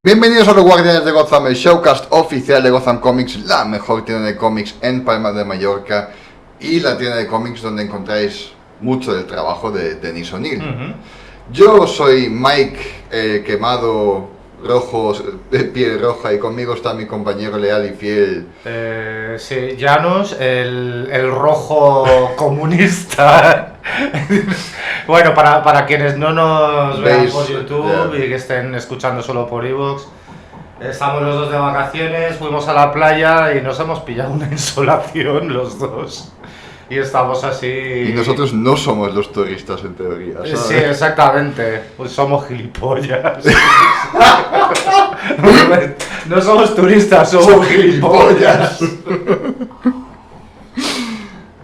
Bienvenidos a los Guardianes de Gotham, el showcast oficial de Gotham Comics, la mejor tienda de cómics en Palma de Mallorca y la tienda de cómics donde encontráis mucho del trabajo de Dennis O'Neil. Yo soy Mike, quemado, rojo, de piel roja, y conmigo está mi compañero leal y fiel. Sí, Janus, el rojo comunista. Bueno, para quienes no nos vean por YouTube y que estén escuchando solo por iVoox, estamos los dos de vacaciones, fuimos a la playa y nos hemos pillado una insolación los dos. Y estamos así... Y nosotros no somos los turistas en teoría, ¿sabes? Sí, exactamente. Pues somos gilipollas. No somos turistas, somos gilipollas.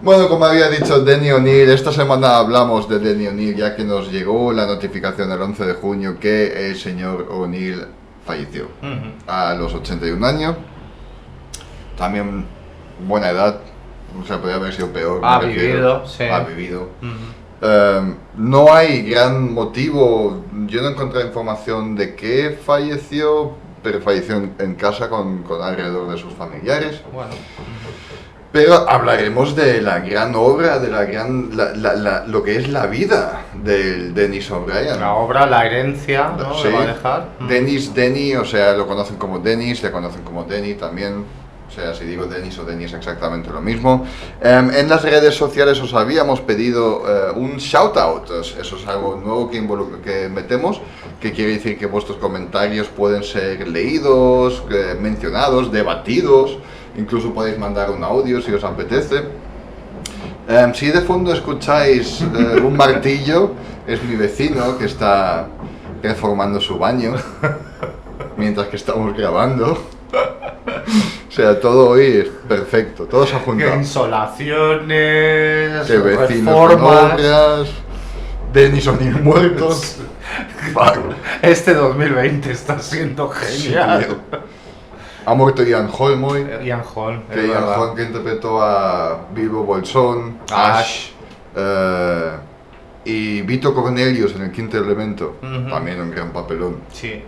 Bueno, como había dicho Denny O'Neil, esta semana hablamos de Denny O'Neil ya que nos llegó la notificación el 11 de junio que el señor O'Neil falleció a los 81 años. También buena edad, o sea, podría haber sido peor. Ha vivido, sí. Ha vivido. No hay gran motivo, yo no encontré información de qué falleció, pero falleció en casa con alrededor de sus familiares. Bueno. Pero hablaremos de la gran obra, de la gran, lo que es la vida del Dennis O'Brien. La obra, la herencia, ¿no? Sí. Le va a dejar. Denny, o sea, lo conocen como Dennis, le conocen como Denny también. O sea, si digo Dennis o Denny es exactamente lo mismo. En las redes sociales os habíamos pedido un shout-out. Eso es algo nuevo que metemos, que quiere decir que vuestros comentarios pueden ser leídos, mencionados, debatidos. Incluso podéis mandar un audio si os apetece. Si de fondo escucháis un martillo, es mi vecino que está reformando su baño mientras que estamos grabando. O sea, todo hoy es perfecto, todo se ha juntado. Que insolaciones, Que vecinos con obras, Dennis O'Neil muertos. Este 2020 está siendo genial. Sí, ha muerto Ian Holm hoy. Ian Holm, Que interpretó a Bilbo Bolsón, Ash, y Vito Cornelius en el Quinto Elemento. También un gran papelón. Sí.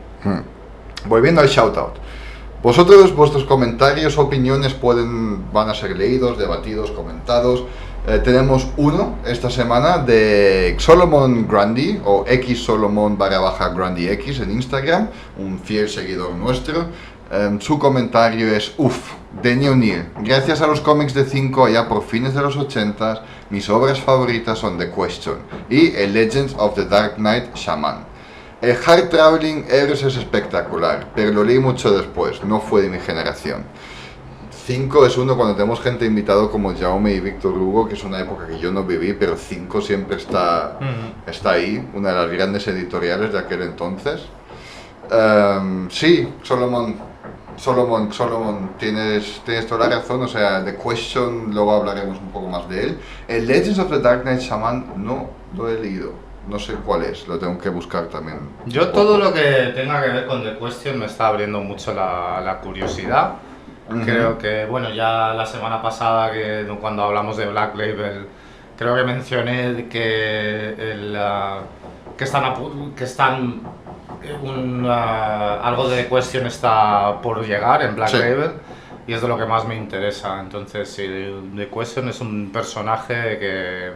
Volviendo al shoutout. Vuestros comentarios, opiniones van a ser leídos, debatidos, comentados. Tenemos uno esta semana de Solomon Grundy, o xsolomon_Grundy X en Instagram, un fiel seguidor nuestro. Su comentario es: Denny O'Neil, gracias a los cómics de 5 allá por fines de los 80, mis obras favoritas son The Question y el Legends of the Dark Knight Shaman. El Hard Traveling Heroes es espectacular, pero lo leí mucho después, no fue de mi generación. 5 es uno cuando tenemos gente invitado como Jaume y Víctor Hugo, que es una época que yo no viví, pero 5 siempre está ahí, una de las grandes editoriales de aquel entonces. Sí, Solomon, tienes toda la razón, o sea, The Question, luego hablaremos un poco más de él. El Legends of the Dark Knight Shaman no lo he leído, no sé cuál es, lo tengo que buscar también. Yo todo lo que tenga que ver con The Question me está abriendo mucho la curiosidad. Creo que, bueno, ya la semana pasada, cuando hablamos de Black Label, creo que mencioné que algo de The Question está por llegar en Black Label, y es de lo que más me interesa. Entonces, sí, The Question es un personaje que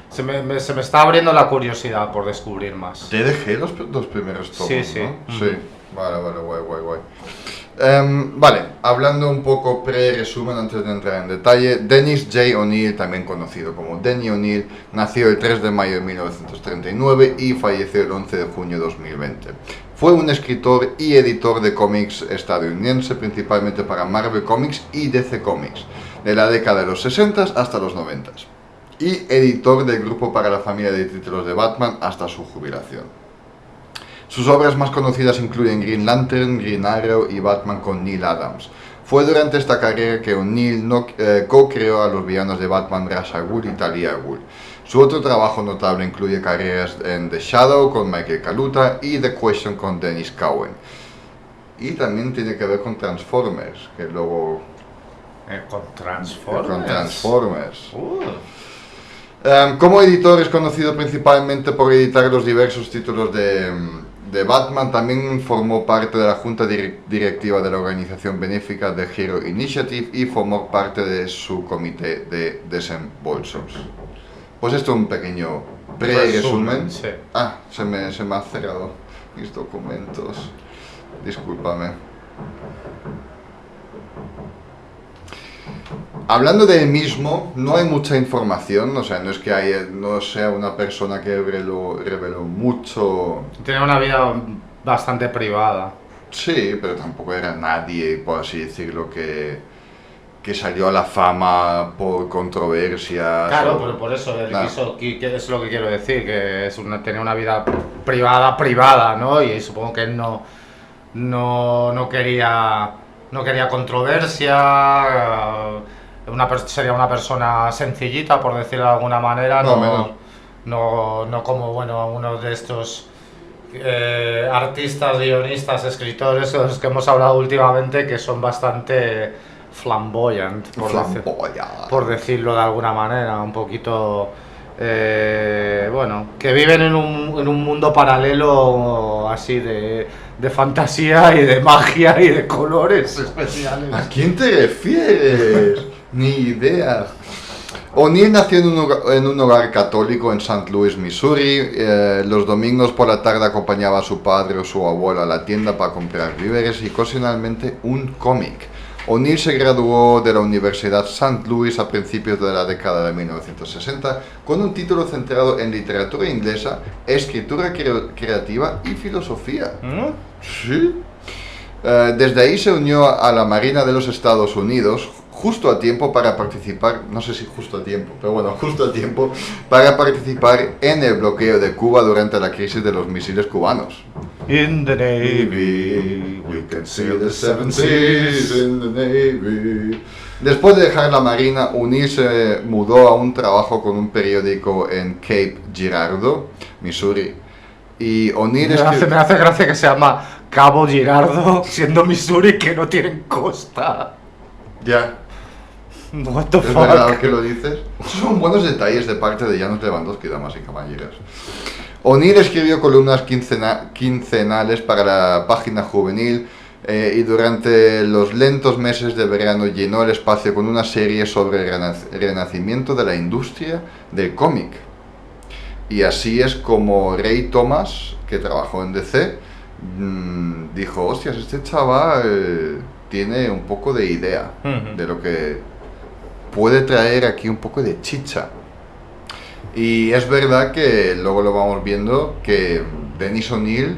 se me está abriendo la curiosidad por descubrir más. Te dejé los dos primeros tomos, sí. ¿no? Sí, vale, guay. Vale, hablando un poco pre-resumen antes de entrar en detalle, Dennis J. O'Neil, también conocido como Denny O'Neil, nació el 3 de mayo de 1939 y falleció el 11 de junio de 2020. Fue un escritor y editor de cómics estadounidense, principalmente para Marvel Comics y DC Comics, de la década de los 60 hasta los 90, y editor del grupo para la familia de títulos de Batman hasta su jubilación. Sus obras más conocidas incluyen Green Lantern, Green Arrow y Batman con Neil Adams. Fue durante esta carrera que O'Neil co-creó a los villanos de Batman Ra's al Ghul y Talia al Ghul. Su otro trabajo notable incluye carreras en The Shadow con Michael Kaluta y The Question con Dennis Cowan. Y también tiene que ver con Transformers, que luego... ¿Con Transformers? Con Transformers. Como editor es conocido principalmente por editar los diversos títulos de de Batman. También formó parte de la junta directiva de la organización benéfica The Hero Initiative y formó parte de su comité de desembolsos. Pues esto es un pequeño resumen. Sí. Ah, se me han cerrado mis documentos. Discúlpame. Hablando de él mismo, no hay mucha información, o sea, no es que no sea una persona que reveló mucho. Tiene una vida bastante privada. Sí, pero tampoco era nadie, por así decirlo, que salió a la fama por controversias. Claro, pero por eso que es lo que quiero decir, que tenía una vida privada, ¿no? Y supongo que él no quería controversia. Sería una persona sencillita, por decirlo de alguna manera, no como uno de estos artistas, guionistas, escritores de los que hemos hablado últimamente, que son bastante flamboyant, por decirlo de alguna manera, un poquito que viven en un mundo paralelo así de fantasía y de magia y de colores especiales. ¿A quién te refieres? Ni idea. O'Neill nació en un hogar católico en St. Louis, Missouri. Los domingos por la tarde acompañaba a su padre o su abuelo a la tienda para comprar víveres y ocasionalmente un cómic. O'Neill se graduó de la Universidad St. Louis a principios de la década de 1960 con un título centrado en literatura inglesa, escritura creativa y filosofía. Sí. Desde ahí se unió a la Marina de los Estados Unidos justo a tiempo para participar, no sé si justo a tiempo, pero bueno, justo a tiempo para participar en el bloqueo de Cuba durante la crisis de los misiles cubanos. In the Navy, we can sail the seven seas in the Navy. Después de dejar la Marina, O'Neill se mudó a un trabajo con un periódico en Cape Girardeau, Missouri. Y O'Neill me hace gracia que se llama Cabo Girardeau, siendo Missouri, que no tienen costa. Ya. What the fuck? ¿Es verdad que lo dices? Esos son buenos detalles de parte de Janusz Lewandowski, damas y caballeros. O'Neill escribió columnas quincenales para la página juvenil y durante los lentos meses de verano llenó el espacio con una serie sobre el renacimiento de la industria del cómic. Y así es como Ray Thomas, que trabajó en DC, dijo, hostias, este chaval tiene un poco de idea de lo que puede traer aquí un poco de chicha. Y es verdad que luego lo vamos viendo que Dennis O'Neill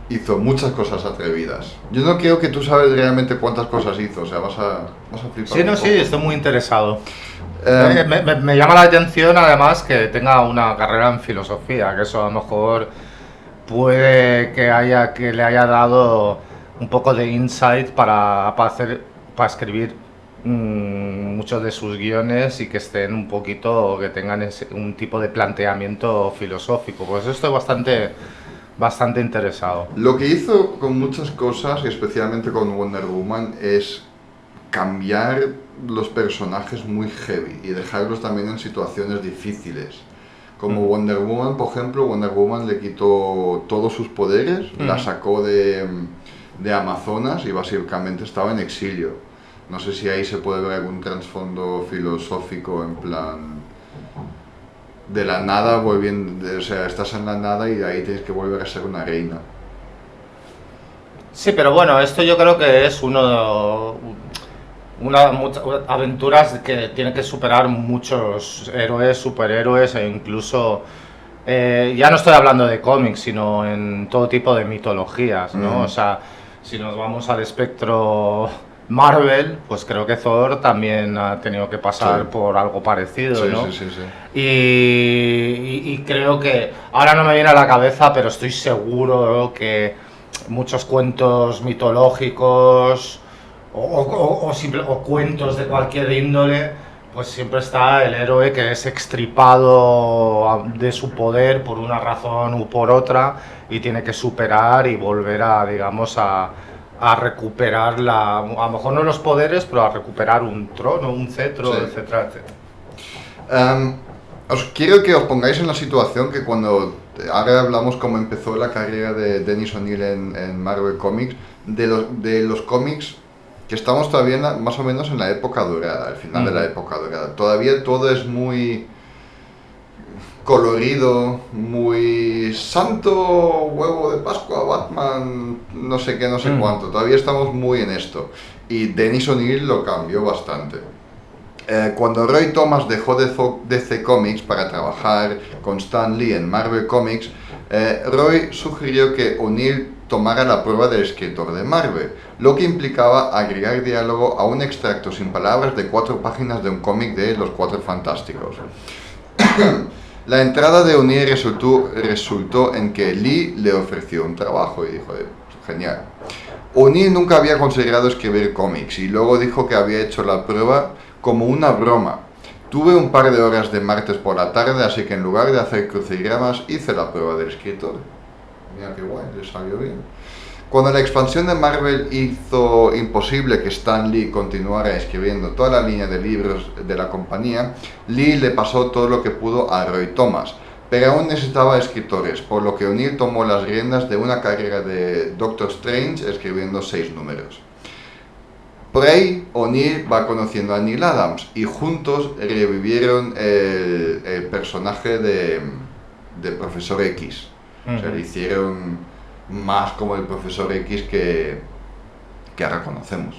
hizo muchas cosas atrevidas. Yo no creo que tú sabes realmente cuántas cosas hizo, o sea, vas a flipar. Sí, estoy muy interesado. Me llama la atención además que tenga una carrera en filosofía, que eso a lo mejor puede que le haya dado un poco de insight para escribir muchos de sus guiones y que estén un poquito, que tengan un tipo de planteamiento filosófico. Pues estoy bastante interesado. Lo que hizo con muchas cosas, y especialmente con Wonder Woman, es cambiar los personajes muy heavy y dejarlos también en situaciones difíciles. Como Wonder Woman, por ejemplo, Wonder Woman le quitó todos sus poderes, la sacó de Amazonas y básicamente estaba en exilio. No sé si ahí se puede ver algún trasfondo filosófico en plan de la nada volviendo, o sea, estás en la nada y de ahí tienes que volver a ser una reina. Sí, pero bueno, esto yo creo que es muchas aventuras que tienen que superar muchos héroes, superhéroes e incluso ya no estoy hablando de cómics, sino en todo tipo de mitologías, ¿no? O sea, si nos vamos al espectro Marvel, pues creo que Thor también ha tenido que pasar por algo parecido, ¿no? Sí. Y creo que, ahora no me viene a la cabeza, pero estoy seguro que muchos cuentos mitológicos o cuentos de cualquier índole, pues siempre está el héroe que es extirpado de su poder por una razón u por otra y tiene que superar y volver a, digamos, a recuperar a lo mejor no los poderes, pero a recuperar un trono, un cetro, etcétera, etcétera. Os quiero que os pongáis en la situación que cuando ahora hablamos cómo empezó la carrera de Dennis O'Neil en Marvel Comics, de los cómics que estamos todavía más o menos en la época dorada, al final de la época dorada. Todavía todo es muy colorido, muy santo, huevo de Pascua, Batman, no sé qué, no sé cuánto. Todavía estamos muy en esto. Y Dennis O'Neil lo cambió bastante. Cuando Roy Thomas dejó DC Comics para trabajar con Stan Lee en Marvel Comics, Roy sugirió que O'Neil tomara la prueba del escritor de Marvel, lo que implicaba agregar diálogo a un extracto sin palabras de 4 páginas de un cómic de Los Cuatro Fantásticos. La entrada de O'Neil resultó en que Lee le ofreció un trabajo y dijo, genial. O'Neil nunca había considerado escribir cómics y luego dijo que había hecho la prueba como una broma. Tuve un par de horas de martes por la tarde, así que en lugar de hacer crucigramas hice la prueba del escritor. Mira qué guay, le salió bien. Cuando la expansión de Marvel hizo imposible que Stan Lee continuara escribiendo toda la línea de libros de la compañía, Lee le pasó todo lo que pudo a Roy Thomas, pero aún necesitaba escritores, por lo que O'Neil tomó las riendas de una carrera de Doctor Strange escribiendo 6 números. Por ahí, O'Neil va conociendo a Neil Adams y juntos revivieron el personaje de Profesor X. O sea, le hicieron más como el Profesor X que ahora conocemos.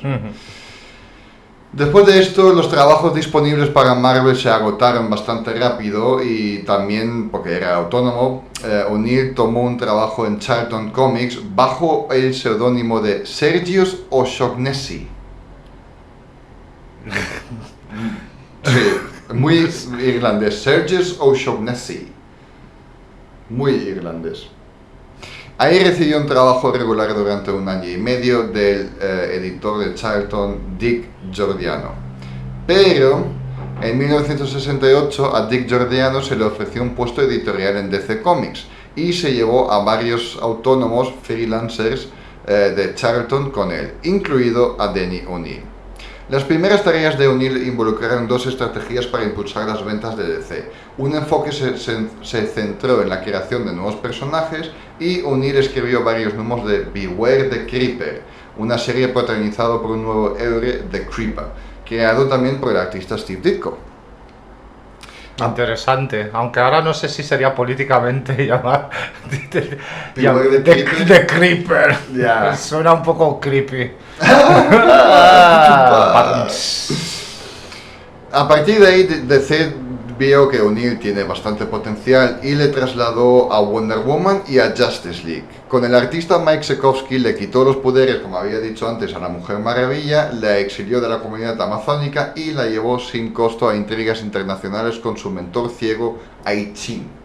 Después de esto, los trabajos disponibles para Marvel se agotaron bastante rápido y también, porque era autónomo, O'Neil tomó un trabajo en Charlton Comics bajo el seudónimo de Sergius O'Shaughnessy. Sí, muy irlandés, Sergius O'Shaughnessy. Muy irlandés. Ahí recibió un trabajo regular durante 1 año y medio del editor de Charlton, Dick Jordiano. Pero en 1968 a Dick Jordiano se le ofreció un puesto editorial en DC Comics y se llevó a varios autónomos freelancers de Charlton con él, incluido a Denny O'Neil. Las primeras tareas de O'Neil involucraron 2 estrategias para impulsar las ventas de DC. Un enfoque se centró en la creación de nuevos personajes y O'Neil escribió varios números de Beware the Creeper, una serie protagonizada por un nuevo héroe, The Creeper, creado también por el artista Steve Ditko. Interesante, aunque ahora no sé si sería políticamente llamar The Creeper. Yeah. Suena un poco creepy. A partir de ahí, DC vio que O'Neil tiene bastante potencial y le trasladó a Wonder Woman y a Justice League. Con el artista Mike Sekowsky le quitó los poderes, como había dicho antes, a la Mujer Maravilla, la exilió de la comunidad amazónica y la llevó sin costo a intrigas internacionales con su mentor ciego, Ai-Chin.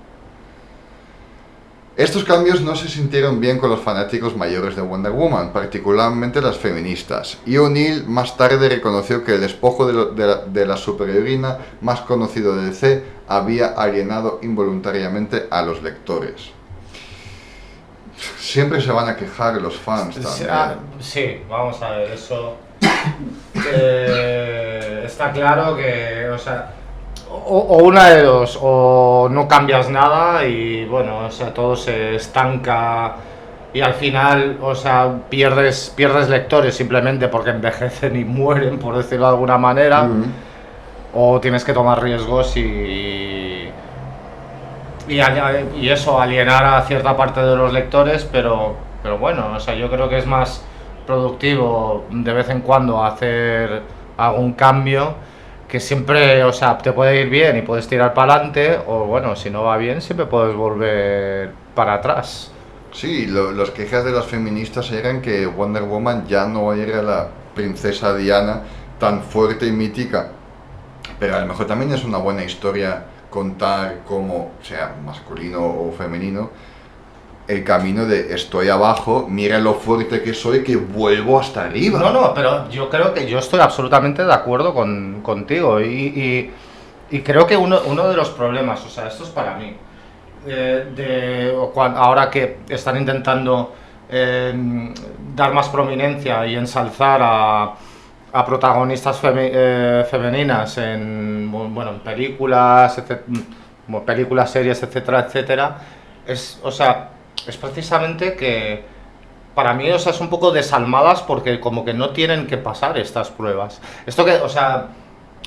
Estos cambios no se sintieron bien con los fanáticos mayores de Wonder Woman, particularmente las feministas, y O'Neil más tarde reconoció que el despojo de la superheroína más conocido de DC había alienado involuntariamente a los lectores. Siempre se van a quejar los fans también. Sí, vamos a ver, eso está claro que, o sea, o una de dos, o no cambias nada y bueno, o sea, todo se estanca y al final, o sea, pierdes lectores simplemente porque envejecen y mueren, por decirlo de alguna manera, o tienes que tomar riesgos y eso, alienar a cierta parte de los lectores, pero bueno, o sea, yo creo que es más productivo de vez en cuando hacer algún cambio, que siempre, o sea, te puede ir bien y puedes tirar para adelante, o bueno, si no va bien, siempre puedes volver para atrás. Sí, las quejas de las feministas eran que Wonder Woman ya no era la princesa Diana tan fuerte y mítica, pero a lo mejor también es una buena historia contar cómo, sea masculino o femenino, el camino de estoy abajo, mira lo fuerte que soy, que vuelvo hasta arriba. No, pero yo creo que yo estoy absolutamente de acuerdo contigo y creo que uno de los problemas, o sea, esto es para mí, ahora que están intentando dar más prominencia y ensalzar a protagonistas femeninas en películas, series, etcétera, o sea, es precisamente que para mí, o sea, es un poco desalmadas porque como que no tienen que pasar estas pruebas. Esto que, o sea,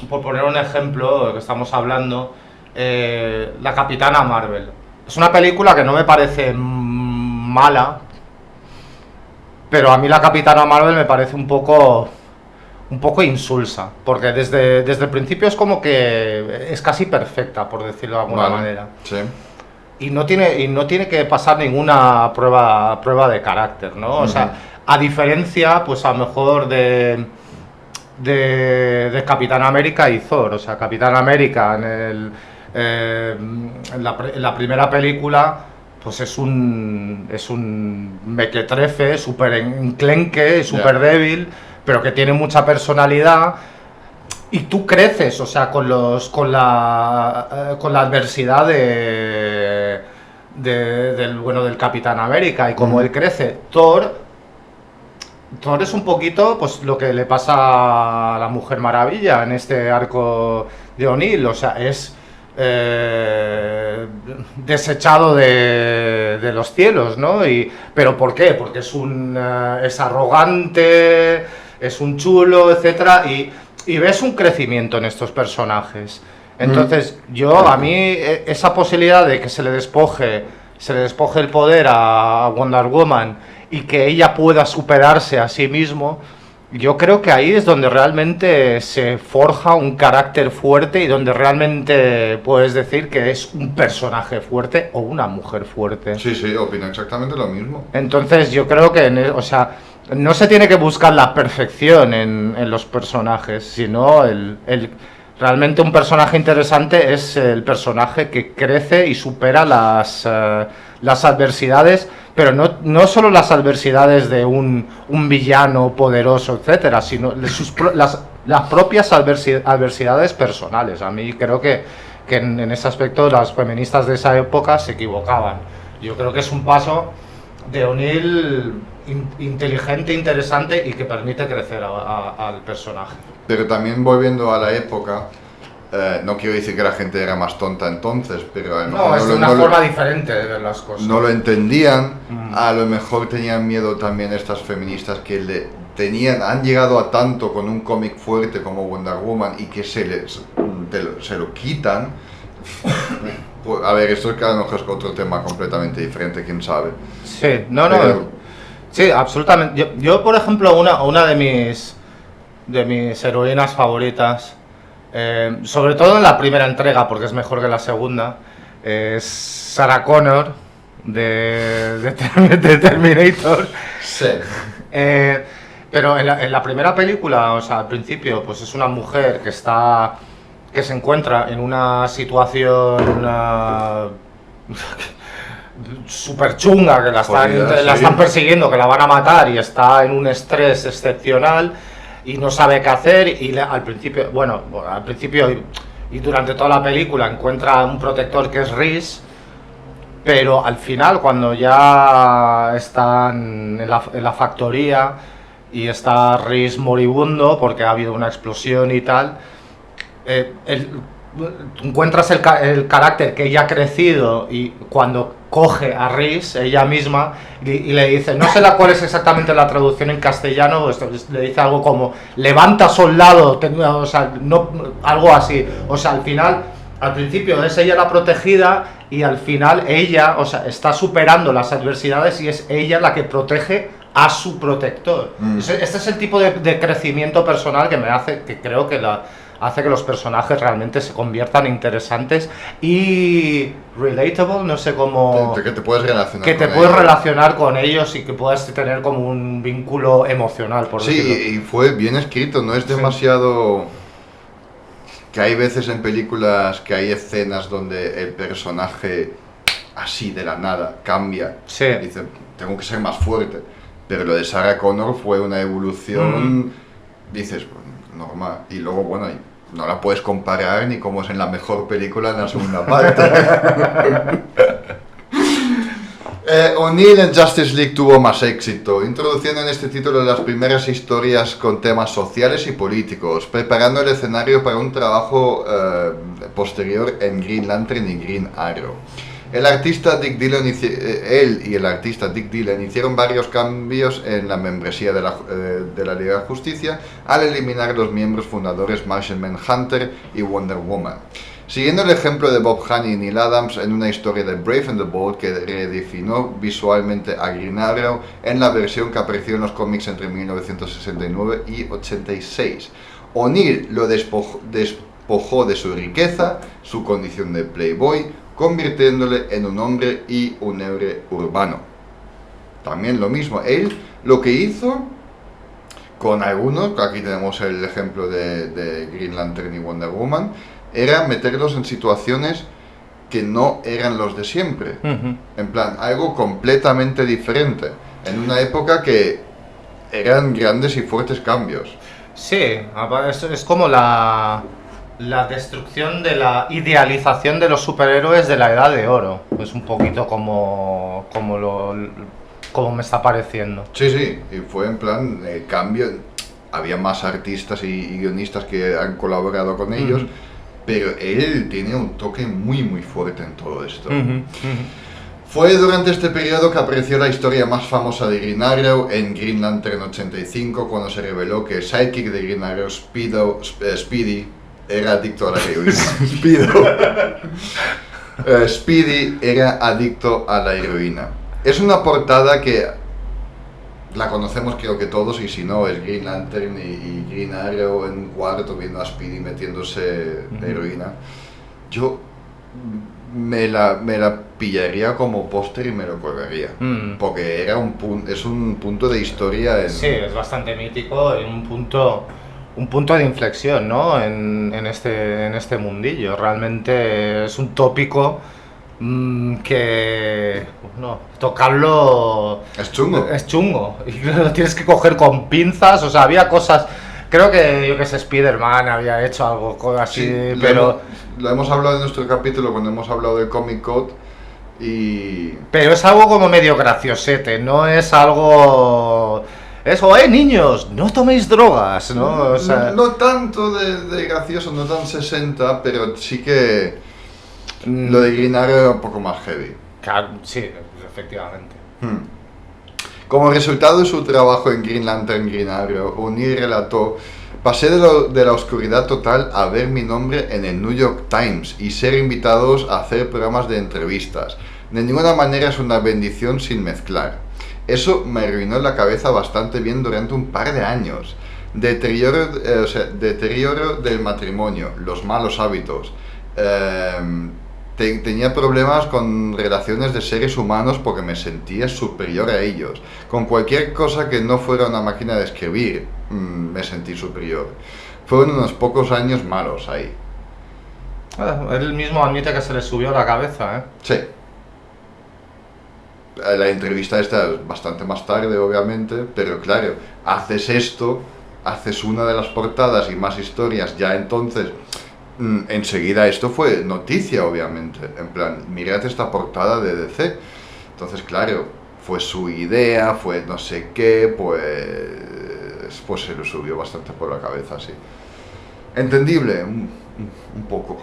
por poner un ejemplo, de lo que estamos hablando, la Capitana Marvel. Es una película que no me parece mala, pero a mí la Capitana Marvel me parece un poco insulsa, porque desde el principio es como que es casi perfecta, por decirlo de alguna manera. Sí. Y no tiene que pasar ninguna prueba de carácter, ¿no? O sea, a diferencia, pues a lo mejor de Capitán América y Thor. O sea, Capitán América en la primera película, pues es un mequetrefe, súper enclenque, súper débil, pero que tiene mucha personalidad. Y tú creces, o sea, con la adversidad del Capitán América y como él crece. Thor es un poquito pues lo que le pasa a la Mujer Maravilla en este arco de O'Neill, o sea, es desechado de los cielos, ¿no? ¿Pero por qué? Porque es arrogante, es un chulo, etcétera, y ves un crecimiento en estos personajes. Entonces, a mí, esa posibilidad de que se le despoje el poder a Wonder Woman y que ella pueda superarse a sí mismo, yo creo que ahí es donde realmente se forja un carácter fuerte y donde realmente puedes decir que es un personaje fuerte o una mujer fuerte. Sí, opino exactamente lo mismo. Entonces, yo creo que, o sea, no se tiene que buscar la perfección en los personajes, sino realmente un personaje interesante es el personaje que crece y supera las adversidades, pero no solo las adversidades de un villano poderoso, etcétera, sino las propias adversidades personales. A mí creo que en ese aspecto las feministas de esa época se equivocaban. Yo creo que es un paso de O'Neill inteligente, interesante y que permite crecer al personaje. Pero también volviendo a la época, no quiero decir que la gente era más tonta entonces, pero es una forma diferente de ver las cosas. No lo entendían, a lo mejor tenían miedo también estas feministas que han llegado a tanto con un cómic fuerte como Wonder Woman y que se lo quitan. Pues, a ver, esto es que a lo mejor es otro tema completamente diferente, quién sabe. Sí, sí, absolutamente. Yo por ejemplo, una de mis heroínas favoritas, sobre todo en la primera entrega, porque es mejor que la segunda, es Sarah Connor de Terminator. Sí. Pero en la primera película, o sea, al principio, pues es una mujer que se encuentra en una situación súper chunga, que la están persiguiendo, que la van a matar y está en un estrés excepcional y no sabe qué hacer y al principio y durante toda la película encuentra un protector que es Reese, pero al final cuando ya están en la factoría y está Reese moribundo porque ha habido una explosión y tal, encuentras el carácter que ella ha crecido y cuando coge a Reese, ella misma, y le dice, no sé cuál es exactamente la traducción en castellano, le dice algo como, levanta soldado, o sea, algo así, o sea, al principio es ella la protegida y al final ella, o sea, está superando las adversidades y es ella la que protege a su protector. Este es el tipo de crecimiento personal que creo que hace que los personajes realmente se conviertan interesantes y relatable, no sé cómo... Que te puedes relacionar que te puedes relacionar con ellos y que puedas tener como un vínculo emocional, por decirlo. Sí, y fue bien escrito, no es demasiado... Que hay veces en películas que hay escenas donde el personaje así de la nada cambia. Sí. Dice, tengo que ser más fuerte. Pero lo de Sarah Connor fue una evolución, dices, normal. Y luego, bueno, no la puedes comparar ni como es en la mejor película en la segunda parte. O'Neill en Justice League tuvo más éxito, introduciendo en este título las primeras historias con temas sociales y políticos, preparando el escenario para un trabajo posterior en Green Lantern y Green Arrow. Él y el artista Dick Dillon hicieron varios cambios en la membresía de la Liga de Justicia al eliminar los miembros fundadores Martian Manhunter y Wonder Woman. Siguiendo el ejemplo de Bob Haney y Neil Adams en una historia de Brave and the Bold que redefinió visualmente a Green Arrow en la versión que apareció en los cómics entre 1969 y 86. O'Neill lo despojó de su riqueza, su condición de playboy, convirtiéndole en un hombre y un héroe urbano. También lo mismo, él lo que hizo con algunos, aquí tenemos el ejemplo de Green Lantern y Wonder Woman, era meterlos en situaciones que no eran los de siempre. En plan, algo completamente diferente. En una época que eran grandes y fuertes cambios. Sí, es como la destrucción de la idealización de los superhéroes de la Edad de Oro. Es un poquito como me está pareciendo. Sí, y fue en plan cambio. Había más artistas y guionistas que han colaborado con ellos. Pero él tiene un toque muy muy fuerte en todo esto. Fue durante este periodo que apareció la historia más famosa de Green Arrow en Green Lantern 85, cuando se reveló que el sidekick de Green Arrow, Speedy, era adicto a la heroína. Speedy era adicto a la heroína. Es una portada que la conocemos creo que todos, y si no es Green Lantern y Green Arrow en un cuarto viendo a Speedy metiéndose heroína. Yo me la pillaría como póster y me lo colgaría, porque era es un punto de historia Sí, es bastante mítico y un punto de inflexión, ¿no? en este mundillo. Realmente es un tópico que tocarlo es chungo. Es chungo y lo tienes que coger con pinzas. O sea, había cosas, creo que Spider-Man había hecho algo así, sí, pero lo hemos hablado en nuestro capítulo cuando hemos hablado de Comic Code pero es algo como medio graciosete, no es algo eso, niños, no toméis drogas, ¿no? O sea, no tanto de gracioso, no tan 60, pero sí que lo de Green Arrow era un poco más heavy. Sí, efectivamente. Como resultado de su trabajo en Green Lantern Green Arrow, O'Neill relató: pasé de la oscuridad total a ver mi nombre en el New York Times y ser invitados a hacer programas de entrevistas. De ninguna manera es una bendición sin mezclar. Eso me arruinó la cabeza bastante bien durante un par de años. Deterioro del matrimonio, los malos hábitos. Tenía problemas con relaciones de seres humanos porque me sentía superior a ellos. Con cualquier cosa que no fuera una máquina de escribir, me sentí superior. Fueron unos pocos años malos ahí. Él mismo admite que se le subió la cabeza, ¿eh? Sí. La entrevista esta es bastante más tarde, obviamente, pero claro, haces esto, haces una de las portadas y más historias, ya entonces... enseguida esto fue noticia, obviamente, en plan, mirad esta portada de DC. Entonces, claro, fue su idea, fue no sé qué, pues se lo subió bastante por la cabeza, sí. Entendible, un poco.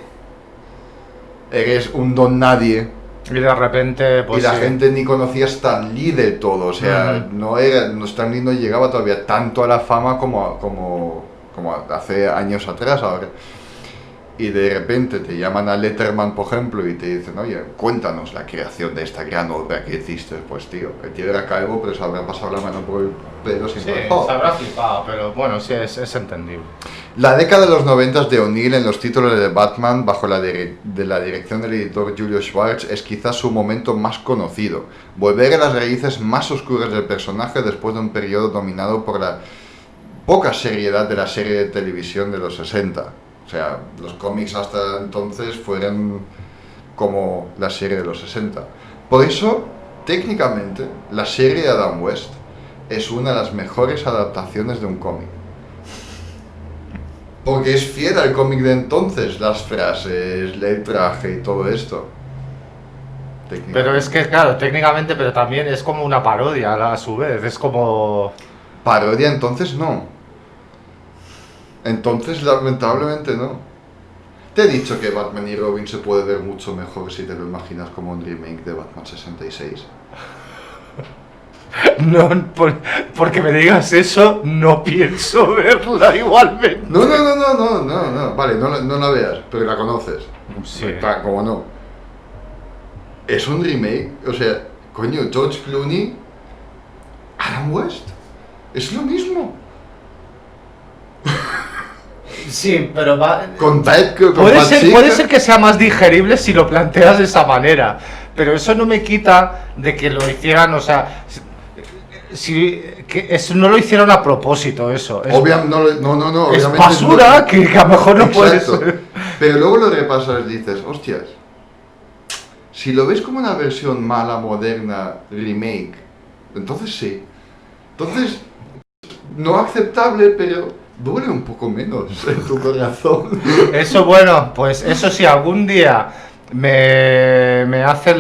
Eres un don nadie. Y de repente, pues y la gente ni conocía a Stan Lee del todo, o sea, Stan Lee no llegaba todavía tanto a la fama como hace años atrás ahora. Y de repente te llaman a Letterman, por ejemplo, y te dicen: oye, cuéntanos la creación de esta gran obra que hiciste. Pues tío, el tío era calvo, pero se habrá pasado la mano por el pelo sin se habrá flipado, pero bueno, sí, es entendible. La década de los 90 de O'Neill en los títulos de Batman, bajo la dirección del editor Julio Schwartz, es quizás su momento más conocido. Volver a las raíces más oscuras del personaje después de un periodo dominado por la poca seriedad de la serie de televisión de los 60. O sea, los cómics hasta entonces fueron como la serie de los 60. Por eso, técnicamente, la serie de Adam West es una de las mejores adaptaciones de un cómic. Porque es fiel al cómic de entonces, las frases, el traje y todo esto. Pero es que, claro, técnicamente, pero también es como una parodia a su vez, es como... Parodia entonces no. Entonces, lamentablemente, no. Te he dicho que Batman y Robin se puede ver mucho mejor si te lo imaginas como un remake de Batman 66. No, porque me digas eso, no pienso verla igualmente. No. Vale, no la veas, pero la conoces. Sí. Claro, como no. Es un remake, o sea, coño, George Clooney, Adam West, es lo mismo. Sí, pero puede ser que sea más digerible si lo planteas de esa manera, pero eso no me quita de que lo hicieran, o sea, que eso no lo hicieron a propósito, eso. Obviamente, no. Es basura que a lo mejor no puede Exacto. ser. Pero luego lo repasas y dices, hostias, si lo ves como una versión mala, moderna, remake, entonces sí. Entonces, no aceptable, pero duele un poco menos en tu corazón. Eso, bueno, pues eso sí, algún día me hacen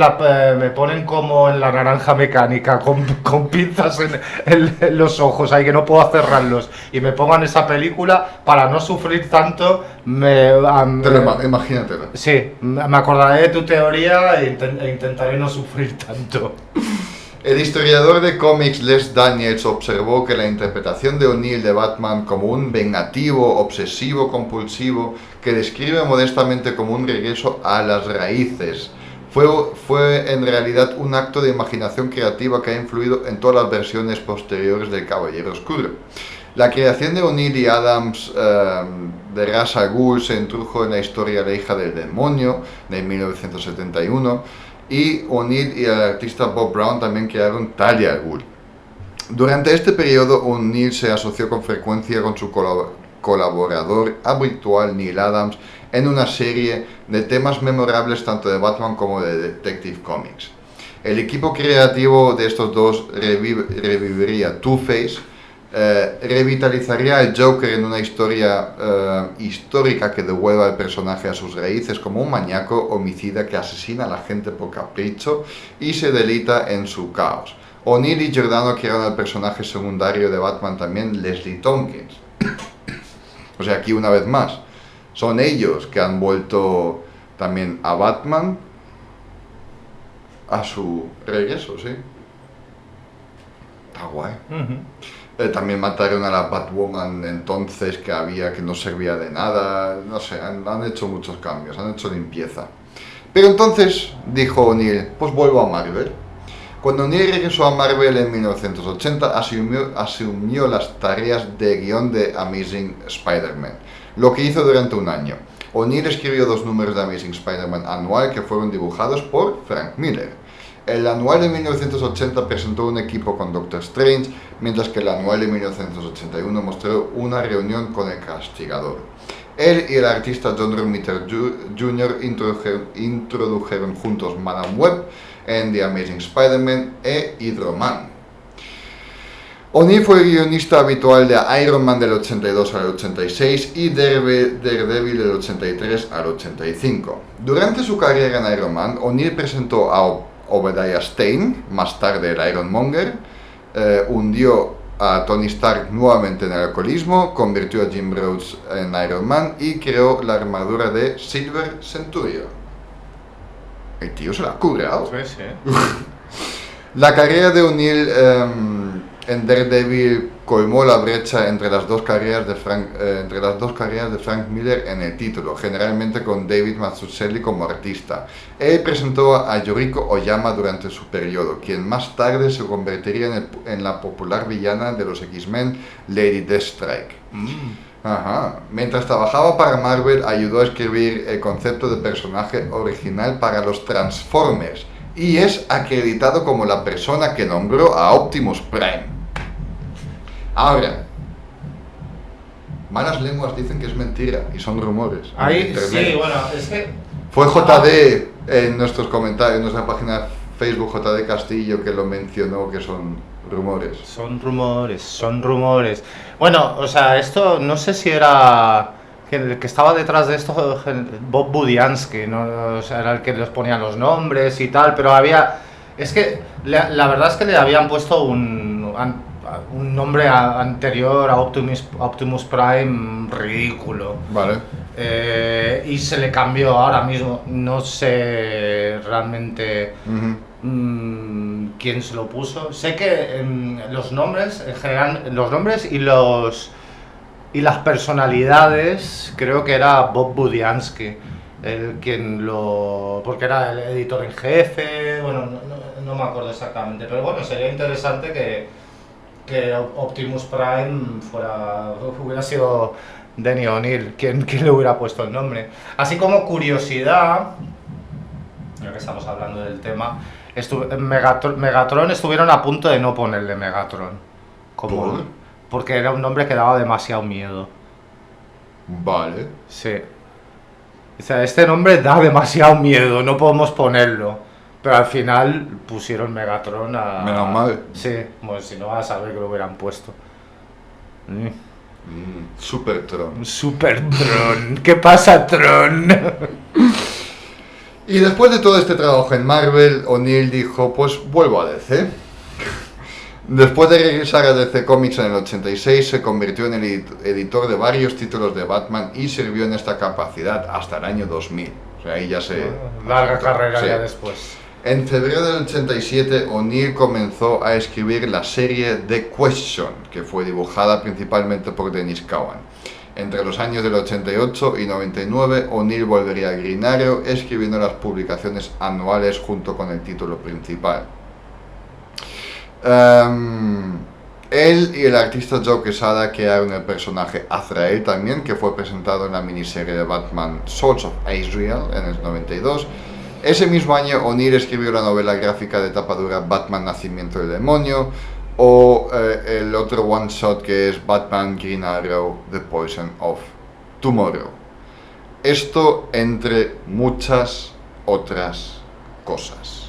me ponen como en la naranja mecánica con pinzas en los ojos, ahí que no puedo cerrarlos, y me pongan esa película para no sufrir tanto. Imagínatela. Sí, me acordaré de tu teoría e intentaré no sufrir tanto. El historiador de cómics Les Daniels observó que la interpretación de O'Neill de Batman como un vengativo, obsesivo, compulsivo, que describe modestamente como un regreso a las raíces, fue en realidad un acto de imaginación creativa que ha influido en todas las versiones posteriores del Caballero Oscuro. La creación de O'Neill y Adams de Ra's al Ghul se introdujo en la historia La hija del demonio de 1971, y O'Neill y el artista Bob Brown también crearon Talia al Ghul. Durante este periodo, O'Neill se asoció con frecuencia con su colaborador habitual Neil Adams en una serie de temas memorables tanto de Batman como de Detective Comics. El equipo creativo de estos dos reviviría Two-Face, revitalizaría al Joker en una historia histórica que devuelva al personaje a sus raíces como un maníaco homicida que asesina a la gente por capricho y se deleita en su caos. O'Neill y Giordano crearon al personaje secundario de Batman también, Leslie Tompkins. O sea, aquí una vez más, son ellos que han vuelto también a Batman a su regreso, ¿sí? Está guay. También mataron a la Batwoman entonces que no servía de nada, no sé, han hecho muchos cambios, han hecho limpieza. Pero entonces dijo O'Neill, pues vuelvo a Marvel. Cuando O'Neill regresó a Marvel en 1980 asumió las tareas de guión de Amazing Spider-Man, lo que hizo durante un año. O'Neill escribió 2 números de Amazing Spider-Man anual que fueron dibujados por Frank Miller. El anual de 1980 presentó un equipo con Doctor Strange, mientras que el anual de 1981 mostró una reunión con el Castigador. Él y el artista John Romita Jr. introdujeron juntos Madame Web en The Amazing Spider-Man e Hydro-Man. O'Neill fue guionista habitual de Iron Man del 82 al 86 y Daredevil del 83 al 85. Durante su carrera en Iron Man, O'Neill presentó a Obadiah Stane, más tarde el Ironmonger, hundió a Tony Stark nuevamente en el alcoholismo, convirtió a Jim Rhodes en Iron Man y creó la armadura de Silver Centurion. El tío se la ha currado. Sí, sí. La carrera de O'Neill en Daredevil colmó la brecha entre las dos carreras de Frank Miller en el título, generalmente con David Mazzucchelli como artista. Él presentó a Yoriko Oyama durante su periodo, quien más tarde se convertiría en la popular villana de los X-Men, Lady Deathstrike. Ajá. Mientras trabajaba para Marvel, ayudó a escribir el concepto de personaje original para los Transformers y es acreditado como la persona que nombró a Optimus Prime. Ahora, malas lenguas dicen que es mentira y son rumores. Ahí sí, bueno, es que... Fue JD en nuestros comentarios, en nuestra página de Facebook, JD Castillo, que lo mencionó, que son rumores. Son rumores. Bueno, o sea, esto no sé si era... El que estaba detrás de esto, Bob Budiansky, ¿no? O sea, era el que les ponía los nombres y tal, pero había... Es que la verdad es que le habían puesto un un nombre anterior a Optimus Prime ridículo. Vale. Y se le cambió ahora mismo. No sé realmente quién se lo puso. Sé que los nombres, en general, los nombres y las personalidades, creo que era Bob Budiansky porque era el editor en jefe. Bueno, no me acuerdo exactamente, pero bueno, sería interesante que Optimus Prime hubiera sido Denny O'Neil, quien le hubiera puesto el nombre. Así como curiosidad, ya que estamos hablando del tema, Megatron estuvieron a punto de no ponerle Megatron porque era un nombre que daba demasiado miedo. Vale. Sí. O sea, este nombre da demasiado miedo, no podemos ponerlo. Pero al final pusieron Megatron a... Menos mal. Sí, bueno, si no vas a saber que lo hubieran puesto. Supertron. Supertron. ¿Qué pasa, Tron? Y después de todo este trabajo en Marvel, O'Neill dijo, pues vuelvo a DC. Después de regresar a DC Comics en el 86, se convirtió en el editor de varios títulos de Batman y sirvió en esta capacidad hasta el año 2000. O sea, ahí ya se... Larga carrera ya después. En febrero del 87, O'Neill comenzó a escribir la serie The Question, que fue dibujada principalmente por Dennis Cowan. Entre los años del 88 y 99, O'Neill volvería a Green Arrow, escribiendo las publicaciones anuales junto con el título principal. Él y el artista Joe Quesada crearon el personaje Azrael también, que fue presentado en la miniserie de Batman Swords of Azrael en el 92. Ese mismo año O'Neill escribió la novela gráfica de tapa dura Batman Nacimiento del Demonio, o el otro one shot que es Batman Green Arrow The Poison of Tomorrow. Esto entre muchas otras cosas.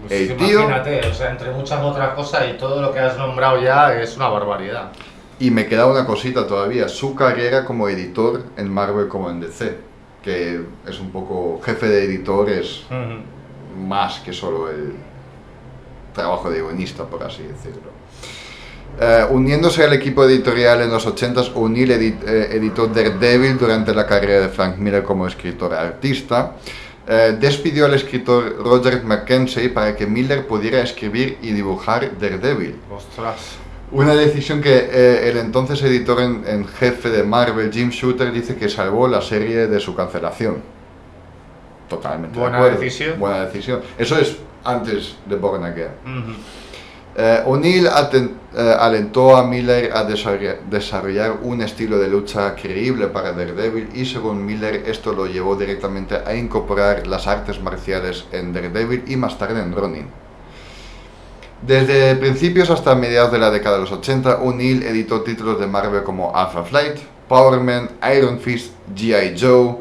Pues imagínate, o sea, entre muchas otras cosas y todo lo que has nombrado ya es una barbaridad. Y me queda una cosita todavía, su carrera como editor en Marvel como en DC, que es un poco jefe de editores, más que solo el trabajo de guionista, por así decirlo. Uniéndose al equipo editorial en los 80s, O'Neill editó Daredevil durante la carrera de Frank Miller como escritor artista. Despidió al escritor Roger McKenzie para que Miller pudiera escribir y dibujar Daredevil. ¡Ostras! Una decisión que el entonces editor en jefe de Marvel, Jim Shooter, dice que salvó la serie de su cancelación. Totalmente. Buena decisión. Buena decisión. Eso es antes de Born Again. O'Neill alentó a Miller a desarrollar un estilo de lucha creíble para Daredevil y según Miller esto lo llevó directamente a incorporar las artes marciales en Daredevil y más tarde en Ronin. Desde principios hasta mediados de la década de los 80, O'Neill editó títulos de Marvel como Alpha Flight, Power Man, Iron Fist, G.I. Joe,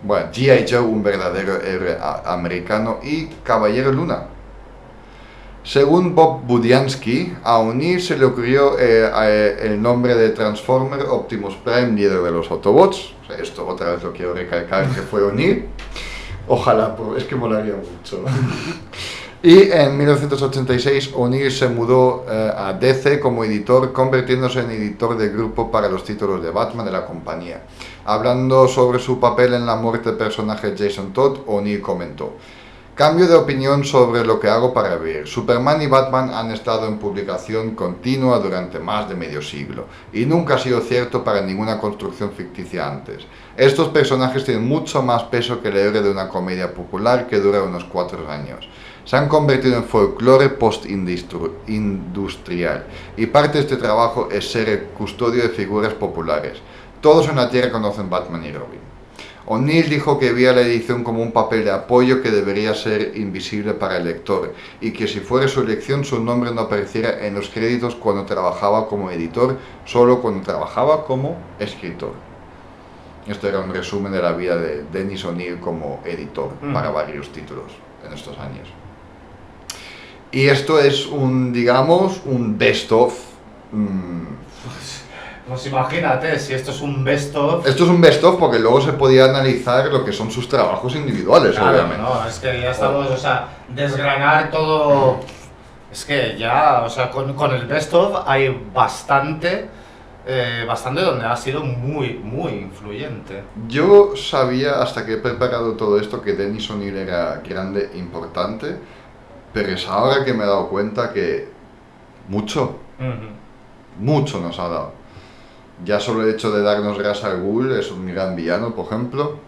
G.I. Joe, un verdadero héroe americano, y Caballero Luna. Según Bob Budiansky, a O'Neill se le ocurrió el nombre de Transformer Optimus Prime, líder de los Autobots. O sea, esto otra vez lo quiero recalcar que fue O'Neill. Ojalá, es que molaría mucho. Y en 1986 O'Neill se mudó a DC como editor, convirtiéndose en editor de grupo para los títulos de Batman de la compañía. Hablando sobre su papel en la muerte del personaje Jason Todd, O'Neill comentó: cambio de opinión sobre lo que hago para vivir. Superman y Batman han estado en publicación continua durante más de medio siglo, y nunca ha sido cierto para ninguna construcción ficticia antes. Estos personajes tienen mucho más peso que el héroe de una comedia popular que dura unos 4 años. Se han convertido en folclore post-industrial, y parte de este trabajo es ser el custodio de figuras populares. Todos en la Tierra conocen Batman y Robin. O'Neill dijo que veía la edición como un papel de apoyo que debería ser invisible para el lector, y que si fuera su elección su nombre no apareciera en los créditos cuando trabajaba como editor, solo cuando trabajaba como escritor. Esto era un resumen de la vida de Dennis O'Neill como editor para varios títulos en estos años. Y esto es un best of. Pues imagínate, si esto es un best of... Esto es un best of porque luego se podía analizar lo que son sus trabajos individuales, claro, obviamente. No, es que ya estamos, o sea, desgranar todo Es que ya, o sea, con el Best of hay bastante, bastante donde ha sido muy, muy influyente. Yo sabía hasta que he preparado todo esto que Denis O'Neill era grande, importante, pero es ahora que me he dado cuenta que mucho, mucho nos ha dado. Ya solo el hecho de darnos Ra's al Ghul es un gran villano, por ejemplo.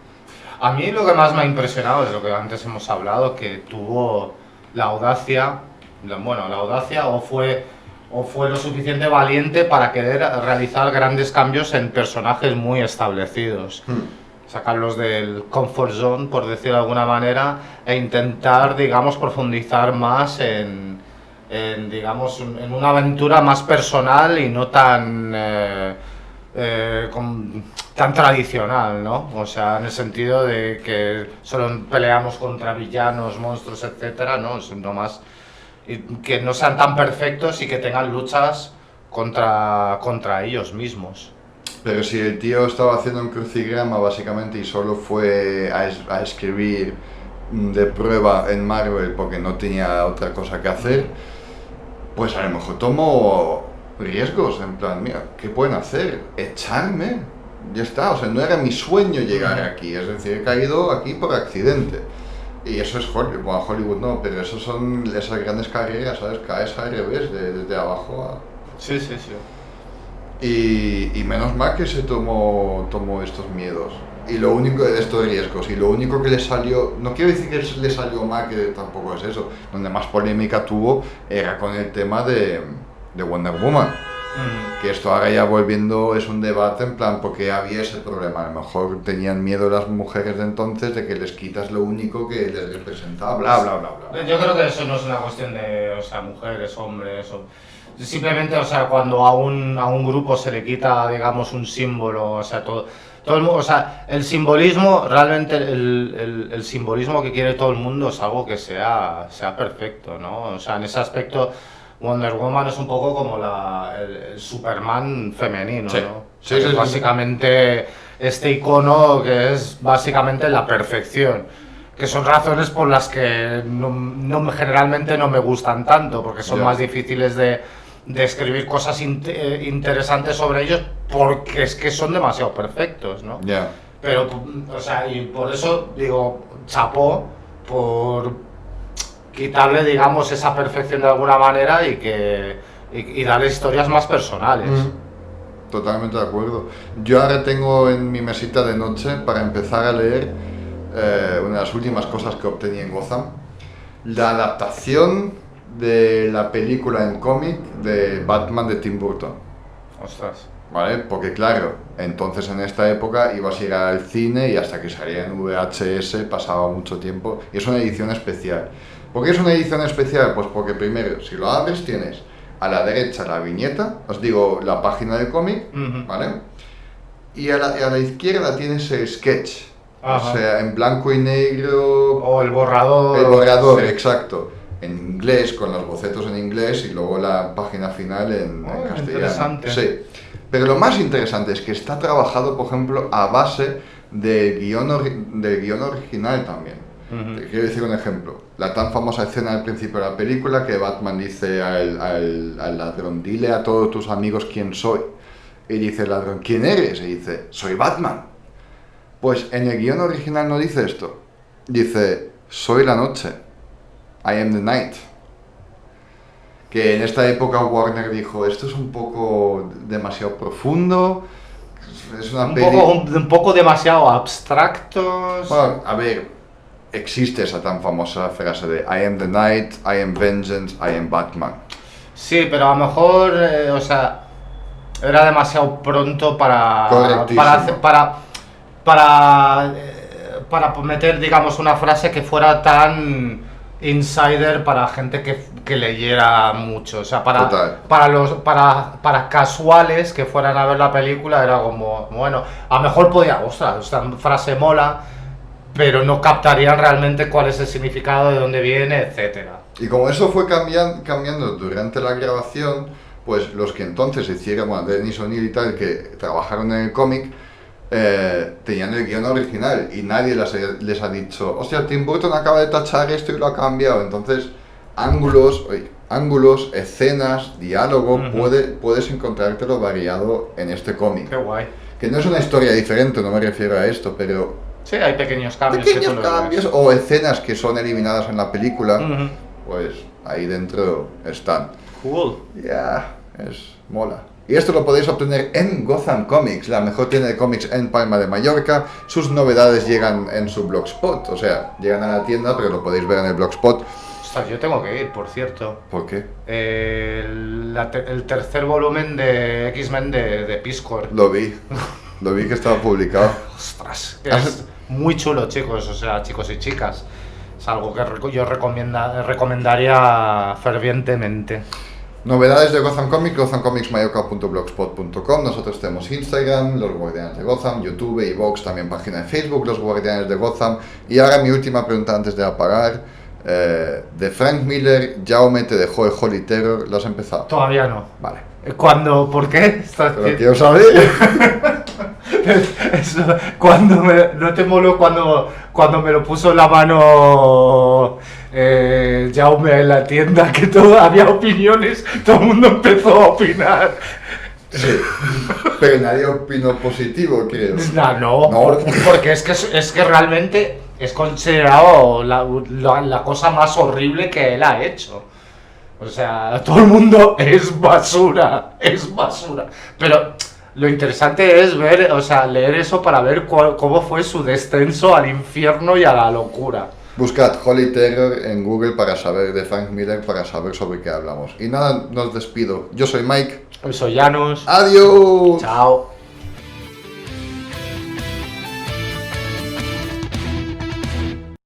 A mí lo que más me ha impresionado es lo que antes hemos hablado, que tuvo la audacia, bueno, la audacia o fue lo suficiente valiente para querer realizar grandes cambios en personajes muy establecidos. Sacarlos del comfort zone, por decirlo de alguna manera, e intentar, digamos, profundizar más digamos, en una aventura más personal y no tan... tan tradicional, ¿no? O sea, en el sentido de que solo peleamos contra villanos, monstruos, etcétera, ¿no? Sino más que no sean tan perfectos y que tengan luchas contra ellos mismos. Pero si el tío estaba haciendo un crucigrama básicamente y solo fue a escribir de prueba en Marvel porque no tenía otra cosa que hacer, pues a lo mejor tomó riesgos, en plan, mira, ¿qué pueden hacer? ¿Echarme? Ya está, o sea, no era mi sueño llegar aquí, es decir, he caído aquí por accidente. Y eso es Hollywood, bueno, Hollywood no, pero eso son esas grandes carreras, ¿sabes? Caes al revés, desde abajo a... Sí, sí, sí. Y menos mal que se tomó estos miedos y lo único de estos riesgos y lo único que le salió, no quiero decir que le salió mal, que tampoco es eso, donde más polémica tuvo era con el tema de Wonder Woman, que esto ahora ya volviendo es un debate en plan porque había ese problema, a lo mejor tenían miedo las mujeres de entonces de que les quitas lo único que les representaba, bla bla bla bla. Yo creo que eso no es una cuestión de, o sea, mujeres, hombres, simplemente, o sea, cuando a un grupo se le quita, digamos, un símbolo, o sea, todo el mundo, o sea, el simbolismo, realmente el simbolismo que quiere todo el mundo es algo que sea perfecto, ¿no? O sea, en ese aspecto Wonder Woman es un poco como el Superman femenino, sí. ¿no? Sí, sí, básicamente este icono que es básicamente la perfección, que son razones por las que generalmente no me gustan tanto, porque son más difíciles de escribir cosas interesantes sobre ellos, porque es que son demasiado perfectos, ¿no? Pero, o sea, y por eso digo, chapó por quitarle, digamos, esa perfección de alguna manera y darle historias más personales. Totalmente de acuerdo. Yo ahora tengo en mi mesita de noche para empezar a leer una de las últimas cosas que obtení en Gotham, la adaptación de la película en cómic de Batman de Tim Burton. Ostras. ¿Vale? Porque claro, entonces en esta época ibas a ir al cine y hasta que salía en VHS pasaba mucho tiempo y es una edición especial. ¿Por qué es una edición especial? Pues porque primero, si lo abres tienes a la derecha la viñeta, os digo la página del cómic, ¿vale? Y a la izquierda tienes el sketch, o sea, en blanco y negro. O el borrador. El borrador, sí. Exacto. En inglés, con los bocetos en inglés y luego la página final en castellano. Interesante. Sí. Pero lo más interesante es que está trabajado, por ejemplo, a base del guión original también. Te quiero decir un ejemplo. La tan famosa escena al principio de la película que Batman dice al ladrón, dile a todos tus amigos quién soy. Y dice el ladrón, ¿quién eres? Y dice, soy Batman. Pues en el guión original no dice esto. Dice, soy la noche. I am the night. Que en esta época Warner dijo, esto es un poco demasiado profundo. Es un poco demasiado abstracto. Bueno, a ver, existe esa tan famosa frase de I am the night, I am vengeance, I am Batman. Sí, pero a lo mejor, o sea, era demasiado pronto para meter, digamos, una frase que fuera tan insider para gente que leyera mucho, o sea, para casuales que fueran a ver la película era como, bueno, a lo mejor podía, ostras, esta frase mola, pero no captarían realmente cuál es el significado, de dónde viene, etcétera. Y como eso fue cambiando durante la grabación, pues los que entonces hicieron, bueno, Denis O'Neill y tal, que trabajaron en el cómic, tenían el guión original y nadie les ha dicho, hostia, Tim Burton acaba de tachar esto y lo ha cambiado. Entonces, ángulos, ángulos, escenas, diálogo, puedes encontrártelo variado en este cómic. Qué guay. Que no es una historia diferente, no me refiero a esto, pero... Sí, hay pequeños cambios. Pequeños cambios o escenas que son eliminadas en la película, pues ahí dentro están. Cool. Ya, es mola. Y esto lo podéis obtener en Gotham Comics, la mejor tienda de cómics en Palma de Mallorca. Sus novedades llegan en su blogspot, o sea, llegan a la tienda, pero lo podéis ver en el blogspot. Ostras, yo tengo que ir, por cierto. ¿Por qué? El tercer volumen de X-Men de Piscor. Lo vi que estaba publicado. Ostras, es muy chulo, chicos, o sea, chicos y chicas. Es algo que yo recomendaría fervientemente. Novedades de Gotham Comics, gothamcomicsmallorca.blogspot.com. Nosotros tenemos Instagram, Los Guardianes de Gotham, YouTube, iVoox, también página de Facebook, Los Guardianes de Gotham. Y ahora mi última pregunta antes de apagar. De Frank Miller, Jaume te dejó el Holy Terror, ¿lo has empezado? Todavía no. Vale. ¿Cuándo? ¿Por qué? Pero quiero saber. ¿No te moló cuando me lo puso en la mano Jaume en la tienda? Que había opiniones, todo el mundo empezó a opinar. Sí, pero nadie opinó positivo, creo. No. Porque es que realmente es considerado la cosa más horrible que él ha hecho. O sea, todo el mundo es basura. Pero lo interesante es leer eso para ver cómo fue su descenso al infierno y a la locura. Buscad Holy Terror en Google para saber de Frank Miller, para saber sobre qué hablamos. Y nada, nos despido. Yo soy Mike. Yo soy Janus. Adiós. Chao.